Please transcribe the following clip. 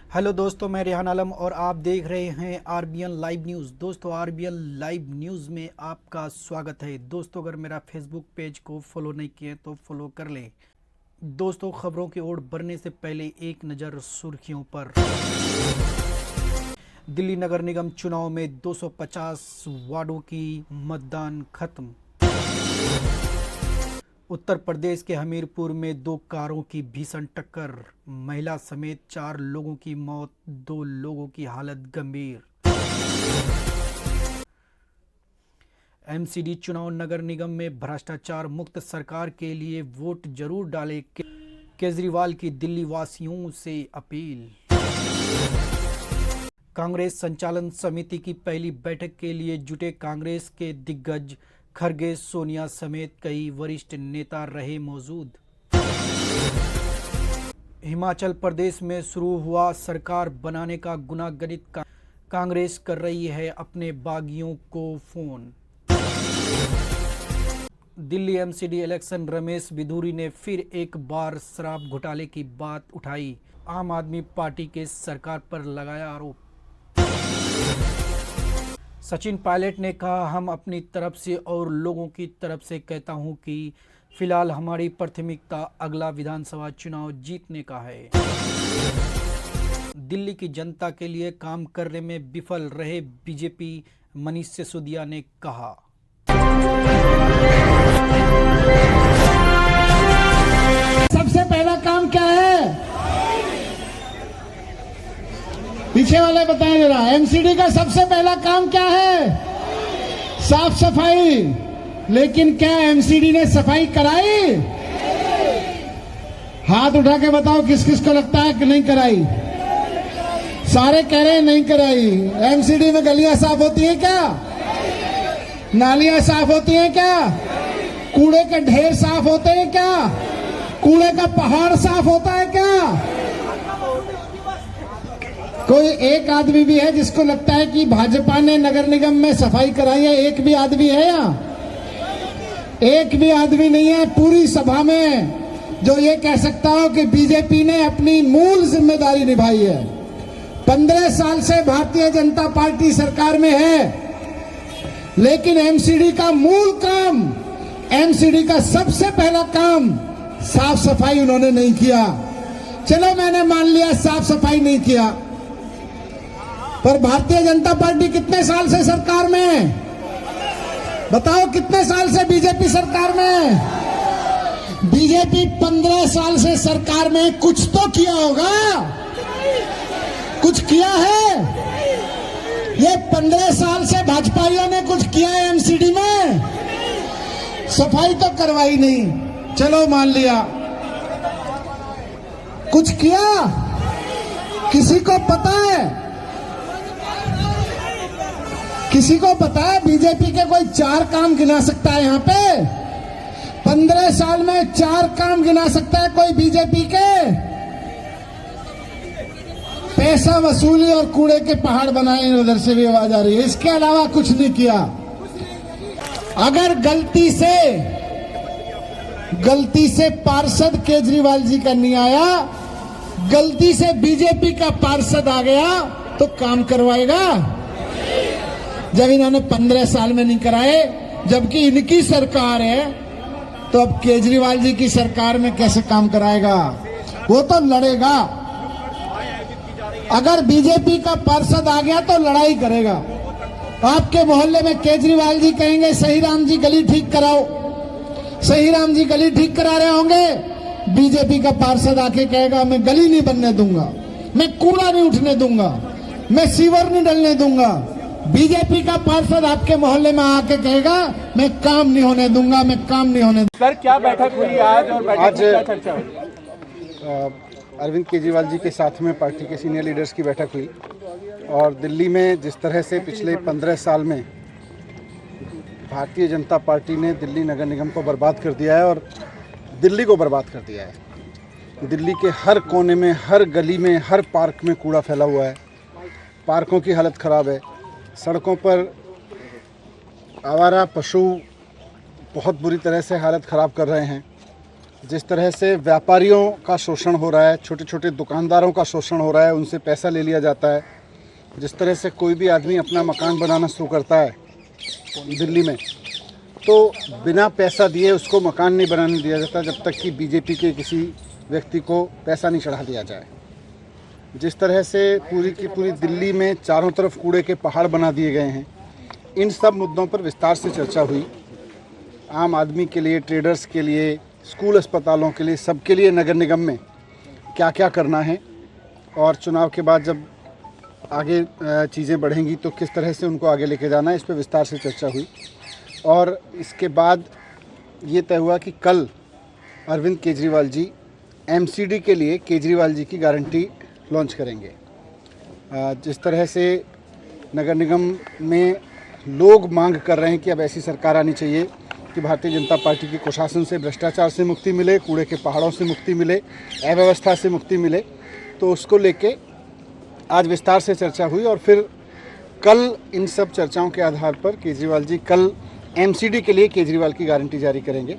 Hello दोस्तों, मैं रेहान आलम और आप देख रहे हैं आरबीएन लाइव न्यूज़। दोस्तों, आरबीएन लाइव न्यूज़ में आपका स्वागत है। दोस्तों, अगर मेरा फेसबुक पेज को फॉलो नहीं किए तो फॉलो कर लें। दोस्तों, खबरों की ओर बढ़ने से पहले एक नज़र सुर्खियों पर। दिल्ली नगर निगम चुनाव में 250 वार्डों की मतदान खत्म। उत्तर प्रदेश के हमीरपुर में 2 कारों की भीषण टक्कर, महिला समेत 4 लोगों की मौत, 2 लोगों की हालत गंभीर। एमसीडी चुनाव, नगर निगम में भ्रष्टाचार मुक्त सरकार के लिए वोट जरूर डालें, केजरीवाल की दिल्ली वासियों से अपील। कांग्रेस संचालन समिति की पहली बैठक के लिए जुटे कांग्रेस के दिग्गज, खरगे, सोनिया समेत कई वरिष्ठ नेता रहे मौजूद। हिमाचल प्रदेश में शुरू हुआ सरकार बनाने का गुनागणित, कांग्रेस कर रही है अपने बागियों को phone. Delhi MCD election, Ramesh Bidhuri ने फिर एक बार शराब घोटाले की बात उठाई, आम आदमी पार्टी के सरकार पर लगाया आरोप। सचिन पायलट ने कहा, हम अपनी तरफ से और लोगों की तरफ से कहता हूं कि फिलहाल हमारी प्राथमिकता अगला विधानसभा चुनाव जीतने का है। दिल्ली की जनता के लिए काम करने में विफल रहे बीजेपी, मनीष सिसोदिया ने कहा। सबसे पहला काम क्या है? पीछे वाले बताएं जरा, एमसीडी का सबसे पहला काम क्या है? साफ सफाई। लेकिन क्या एमसीडी ने सफाई कराई? हाथ उठा के बताओ किस किस को लगता है कि नहीं कराई। सारे कह रहे हैं नहीं कराई। एमसीडी में गलियां साफ होती हैं क्या? नालियां साफ होती हैं क्या? कूड़े के ढेर साफ होते हैं क्या? कूड़े का पहाड़ साफ होता है क्या? कोई एक आदमी भी है जिसको लगता है कि भाजपा ने नगर निगम में सफाई कराई है? एक भी आदमी है यहाँ? एक भी आदमी नहीं है पूरी सभा में जो ये कह सकता हो कि बीजेपी ने अपनी मूल जिम्मेदारी निभाई है। 15 साल से भारतीय जनता पार्टी सरकार में है, लेकिन एमसीडी का मूल काम, एमसीडी का सबसे पहला काम साफ सफाई उन्होंने नहीं किया। चलो मैंने मान लिया साफ सफाई नहीं किया, पर भारतीय जनता पार्टी कितने साल से सरकार में है? बताओ कितने साल से बीजेपी सरकार में है? बीजेपी 15 साल से सरकार में कुछ तो किया होगा, कुछ किया है? ये 15 साल से भाजपाइयों ने कुछ किया है एमसीडी में? सफाई तो करवाई नहीं, चलो मान लिया। कुछ किया? किसी को पता है? किसी को पता है बीजेपी के कोई 4 काम गिना सकता है यहाँ पे? 15 साल में 4 काम गिना सकता है कोई बीजेपी के? पैसा वसूली और कूड़े के पहाड़ बनाए, उधर से भी आवाज आ रही है। इसके अलावा कुछ नहीं किया। अगर गलती से पार्षद केजरीवाल जी का नहीं आया, गलती से बीजेपी का पार्षद आ गया तो काम करवाएगा? जब इन्होंने 15 साल में नहीं कराए, जबकि इनकी सरकार है, तो अब केजरीवाल जी की सरकार में कैसे काम कराएगा? वो तो लड़ेगा। अगर बीजेपी का पार्षद आ गया तो लड़ाई करेगा। आपके मोहल्ले में केजरीवाल जी कहेंगे सही राम जी गली ठीक कराओ, सही राम जी गली ठीक करा रहे होंगे, बीजेपी का पार्षद आके कहेगा मैं गली नहीं बनने दूंगा, मैं कूड़ा नहीं उठने दूंगा, मैं सीवर नहीं डलने दूंगा। बीजेपी का पार्षद आपके मोहल्ले में आके कहेगा मैं काम नहीं होने दूंगा, मैं काम नहीं होने दूंगा। सर, क्या बैठक हुई आज और बैठक में क्या चर्चा हुई? अरविंद केजरीवाल जी के साथ में पार्टी के सीनियर लीडर्स की बैठक हुई और दिल्ली में जिस तरह से पिछले 15 साल में भारतीय जनता पार्टी ने दिल्ली नगर निगम को बर्बाद कर दिया है और दिल्ली को बर्बाद कर दिया है। दिल्ली के हर कोने में, हर गली में, हर पार्क में कूड़ा फैला हुआ है। पार्कों की हालत ख़राब है। सड़कों पर आवारा पशु बहुत बुरी तरह से हालत ख़राब कर रहे हैं जिस तरह से व्यापारियों का शोषण हो रहा है, छोटे छोटे दुकानदारों का शोषण हो रहा है, उनसे पैसा ले लिया जाता है। जिस तरह से कोई भी आदमी अपना मकान बनाना शुरू करता है दिल्ली में, तो बिना पैसा दिए उसको मकान नहीं बनाने दिया जाता जब तक कि बीजेपी के किसी व्यक्ति को पैसा नहीं चढ़ा दिया जाए। जिस तरह से पूरी की पूरी दिल्ली में चारों तरफ कूड़े के पहाड़ बना दिए गए हैं, इन सब मुद्दों पर विस्तार से चर्चा हुई। आम आदमी के लिए, ट्रेडर्स के लिए, स्कूल अस्पतालों के लिए, सबके लिए नगर निगम में क्या क्या करना है और चुनाव के बाद जब आगे चीज़ें बढ़ेंगी तो किस तरह से उनको आगे लेके जाना है, इस पर विस्तार से चर्चा हुई। और इसके बाद ये तय हुआ कि कल अरविंद केजरीवाल जी एमसीडी के लिए केजरीवाल जी की गारंटी लॉन्च करेंगे। जिस तरह से नगर निगम में लोग मांग कर रहे हैं कि अब ऐसी सरकार आनी चाहिए कि भारतीय जनता पार्टी के कुशासन से, भ्रष्टाचार से मुक्ति मिले, कूड़े के पहाड़ों से मुक्ति मिले, अव्यवस्था से मुक्ति मिले, तो उसको लेके आज विस्तार से चर्चा हुई। और फिर कल इन सब चर्चाओं के आधार पर केजरीवाल जी कल एमसीडी के लिए केजरीवाल की गारंटी जारी करेंगे।